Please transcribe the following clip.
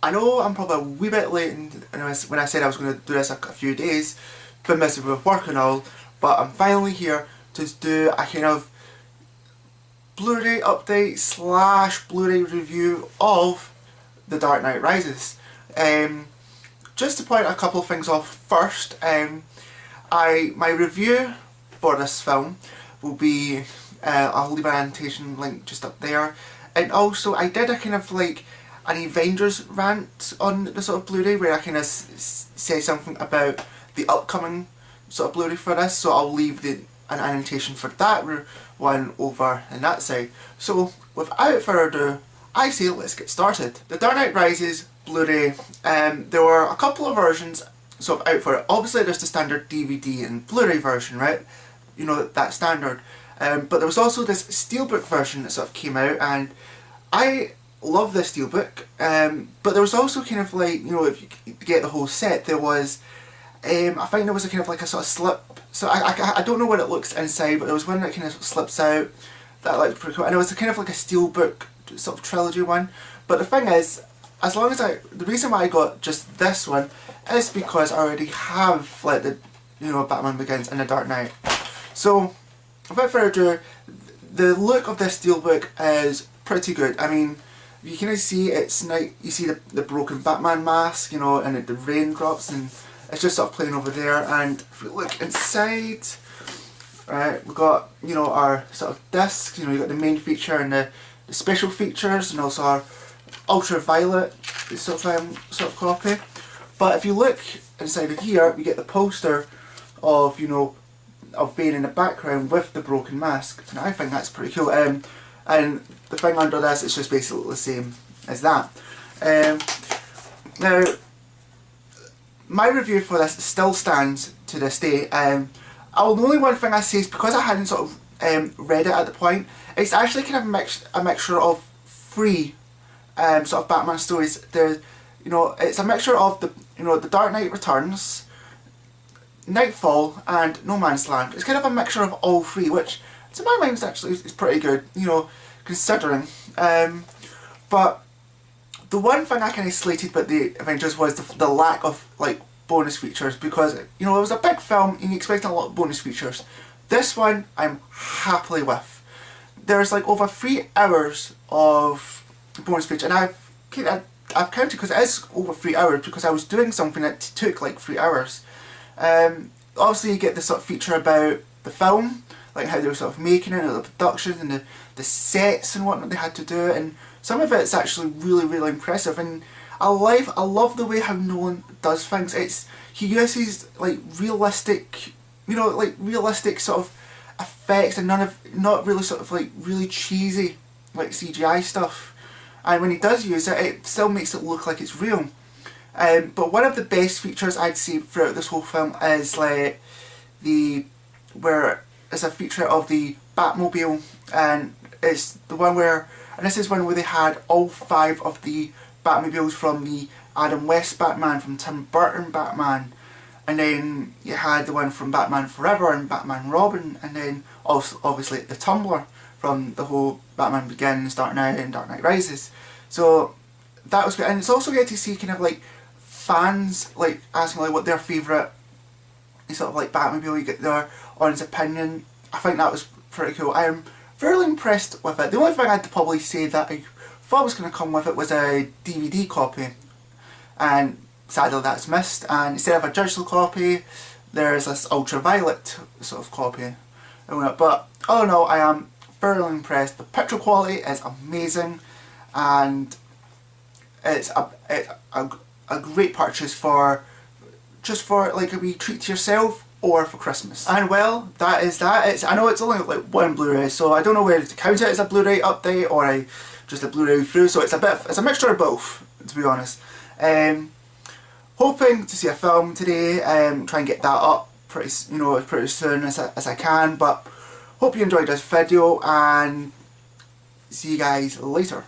I know I'm probably a wee bit late when I said I was going to do this a few days, been busy with work and all, but I'm finally here to do a kind of Blu-ray update / Blu-ray review of The Dark Knight Rises. Just to point a couple of things off first, my review for this film will be, I'll leave an annotation link just up there, and also I did a kind of like an Avengers rant on the sort of Blu-ray where I kind of say something about the upcoming sort of Blu-ray for this, so I'll leave an annotation for that one over on that side. So without further ado, I say let's get started. The Dark Knight Rises Blu-ray, there were a couple of versions sort of out for it. Obviously there's the standard DVD and Blu-ray version, right? You know, that standard. But there was also this steelbook version that sort of came out, and I love this steelbook. But there was also kind of like, you know, if you get the whole set, there was, I think there was a kind of like a sort of slip. So I don't know what it looks inside, but there was one that kind of slips out that I liked pretty cool. And it was a kind of like a steelbook sort of trilogy one. But the thing is, as long as the reason why I got just this one is because I already have like the, you know, Batman Begins and The Dark Knight. So without further ado, the look of this steelbook is pretty good. I mean, you can see it's nice. You see the broken Batman mask, you know, and the raindrops, and it's just sort of playing over there. And if we look inside, right, we've got, you know, our sort of discs. You know, you got the main feature and the special features, and also our ultraviolet sort of copy. But if you look inside of here, we get the poster of, you know, of Bane in the background with the broken mask, and I think that's pretty cool. And the thing under this is just basically the same as that. Now, my review for this still stands to this day. The only one thing I say is because I hadn't sort of read it at the point, it's actually kind of a mixture of three sort of Batman stories. There, you know, it's a mixture of the, you know, The Dark Knight Returns, Nightfall, and No Man's Land. It's kind of a mixture of all three, which to my mind is pretty good, you know, considering. But the one thing I kind of slated about the Avengers was the lack of like bonus features, because, you know, it was a big film and you expect a lot of bonus features. This one I'm happily with. There's like over 3 hours of bonus feature, and I've counted because it is over 3 hours because I was doing something that took like 3 hours. Obviously you get this sort of feature about the film, like how they were sort of making it, the production and the sets and whatnot they had to do, and some of it's actually really impressive. And I love the way how Nolan does things. He uses like realistic, you know, like realistic sort of effects, and not really sort of like really cheesy like CGI stuff. And when he does use it, it still makes it look like it's real. But one of the best features I'd say throughout this whole film is like where it's a feature of the Batmobile, and it's the one where, and this is one where they had all 5 of the Batmobiles from the Adam West Batman, from Tim Burton Batman, and then you had the one from Batman Forever and Batman Robin, and then also obviously the Tumbler from the whole Batman Begins, Dark Knight and Dark Knight Rises. So that was good, and it's also good to see kind of like fans like asking like what their favourite sort of like Batmobile, you get their honest opinion. I think that was pretty cool. I am fairly impressed with it. The only thing I'd probably say that I thought was going to come with it was a DVD copy, and sadly that's missed, and instead of a digital copy there's this ultraviolet sort of copy. But all in all, I am fairly impressed. The picture quality is amazing, and it's a great purchase for like a wee treat to yourself or for Christmas. And well, that is that. I know it's only like one Blu-ray, so I don't know whether to count it as a Blu-ray update or just a Blu-ray through. So it's a mixture of both, to be honest. Hoping to see a film today. Try and get that up pretty soon as I can. But hope you enjoyed this video, and see you guys later.